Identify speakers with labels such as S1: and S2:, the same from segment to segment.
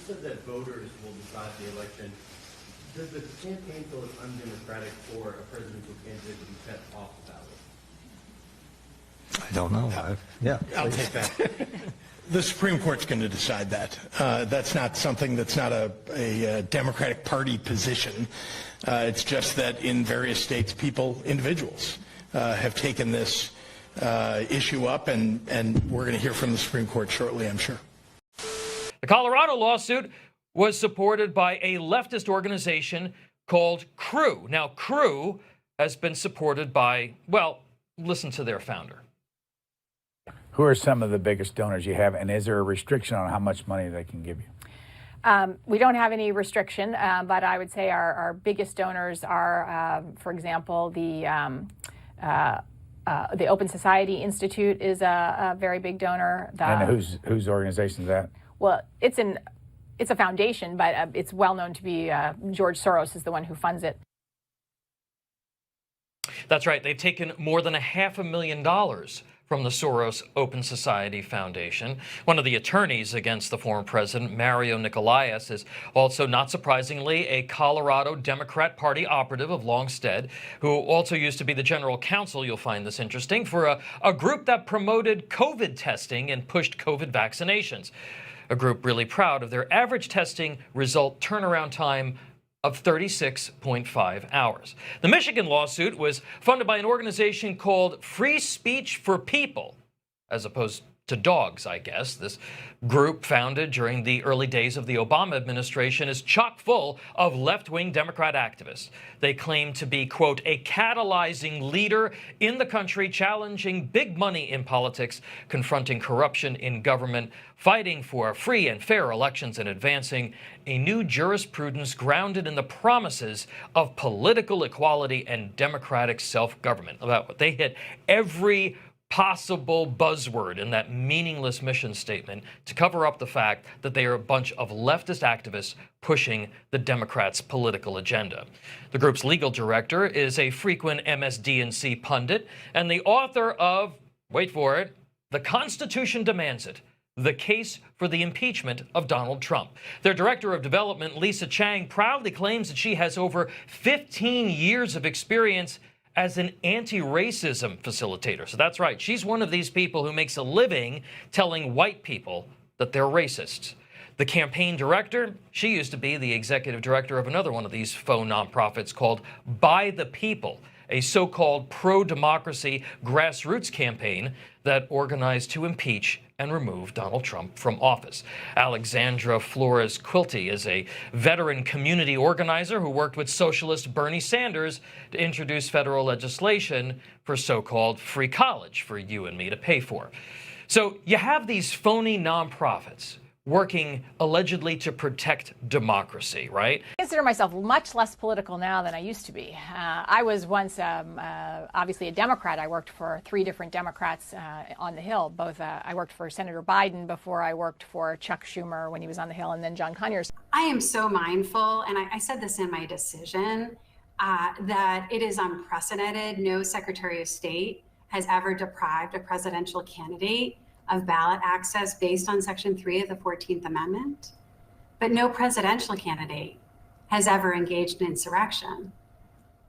S1: said that voters will decide the election. Does the campaign feel it's undemocratic for a presidential candidate to be kept off the ballot?
S2: I don't know.
S3: I'll take that. The Supreme Court's going to decide that. That's not something that's not a Democratic Party position. It's just that in various states, individuals, have taken this issue up, and we're going to hear from the Supreme Court shortly, I'm sure.
S4: The Colorado lawsuit was supported by a leftist organization called CREW. Now, CREW has been supported by, well, listen to their founder.
S5: Who are some of the biggest donors you have, and is there a restriction on how much money they can give you?
S6: We don't have any restriction, but I would say our biggest donors are, for example, the Open Society Institute is a very big donor.
S5: And whose organization is that?
S6: Well, it's a foundation, but it's well known to be George Soros is the one who funds it.
S4: That's right. They've taken more than $500,000 from the Soros Open Society Foundation. One of the attorneys against the former president, Mario Nicolais, is also, not surprisingly, a Colorado Democrat Party operative of Longstead, who also used to be the general counsel, you'll find this interesting, for a group that promoted COVID testing and pushed COVID vaccinations. A group really proud of their average testing result turnaround time of 36.5 hours. The Michigan lawsuit was funded by an organization called Free Speech for People, as opposed to dogs, I guess. This group, founded during the early days of the Obama administration, is chock full of left-wing Democrat activists. They claim to be, quote, a catalyzing leader in the country, challenging big money in politics, confronting corruption in government, fighting for free and fair elections, and advancing a new jurisprudence grounded in the promises of political equality and democratic self-government. They hit every possible buzzword in that meaningless mission statement to cover up the fact that they are a bunch of leftist activists pushing the Democrats' political agenda. The group's legal director is a frequent MSDNC pundit and the author of, wait for it, The Constitution Demands It, the case for the impeachment of Donald Trump. Their director of development, Lisa Chang, proudly claims that she has over 15 years of experience as an anti-racism facilitator. So that's right. She's one of these people who makes a living telling white people that they're racists. The campaign director, she used to be the executive director of another one of these faux nonprofits called By the People, a so-called pro-democracy grassroots campaign that organized to impeach and remove Donald Trump from office. Alexandra Flores Quilty is a veteran community organizer who worked with socialist Bernie Sanders to introduce federal legislation for so-called free college for you and me to pay for. So you have these phony nonprofits working allegedly to protect democracy, right?
S6: I consider myself much less political now than I used to be. I was once obviously a Democrat. I worked for 3 different Democrats on the Hill. I worked for Senator Biden before I worked for Chuck Schumer when he was on the Hill, and then John Conyers.
S7: I am so mindful, and I said this in my decision, that it is unprecedented. No Secretary of State has ever deprived a presidential candidate of ballot access based on Section 3 of the 14th Amendment. But no presidential candidate has ever engaged in insurrection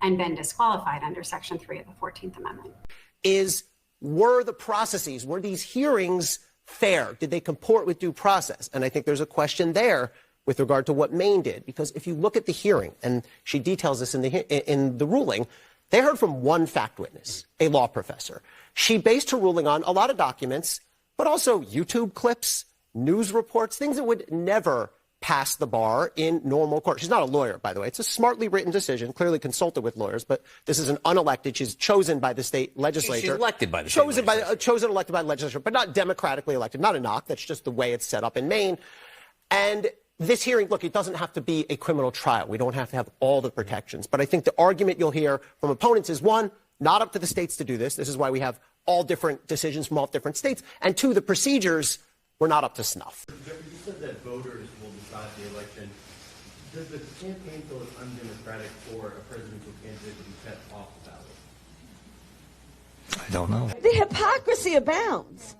S7: and been disqualified under Section 3 of the 14th Amendment.
S8: Were these hearings fair? Did they comport with due process? And I think there's a question there with regard to what Maine did, because if you look at the hearing, and she details this in the ruling, they heard from one fact witness, a law professor. She based her ruling on a lot of documents, but also YouTube clips, news reports, things that would never pass the bar in normal court. She's not a lawyer, by the way. It's a smartly written decision, clearly consulted with lawyers, but this is an unelected. She's chosen by the state legislature.
S2: She's elected by the state legislature.
S8: Elected by the legislature, but not democratically elected. Not a knock. That's just the way it's set up in Maine. And this hearing, look, it doesn't have to be a criminal trial. We don't have to have all the protections. But I think the argument you'll hear from opponents is, one, not up to the states to do this. This is why we have all different decisions from all different states. And 2, the procedures were not up to snuff.
S1: You said that voters will decide the election. Does the campaign feel it's undemocratic for a presidential candidate to be kept off the ballot?
S2: I don't know.
S9: The hypocrisy abounds.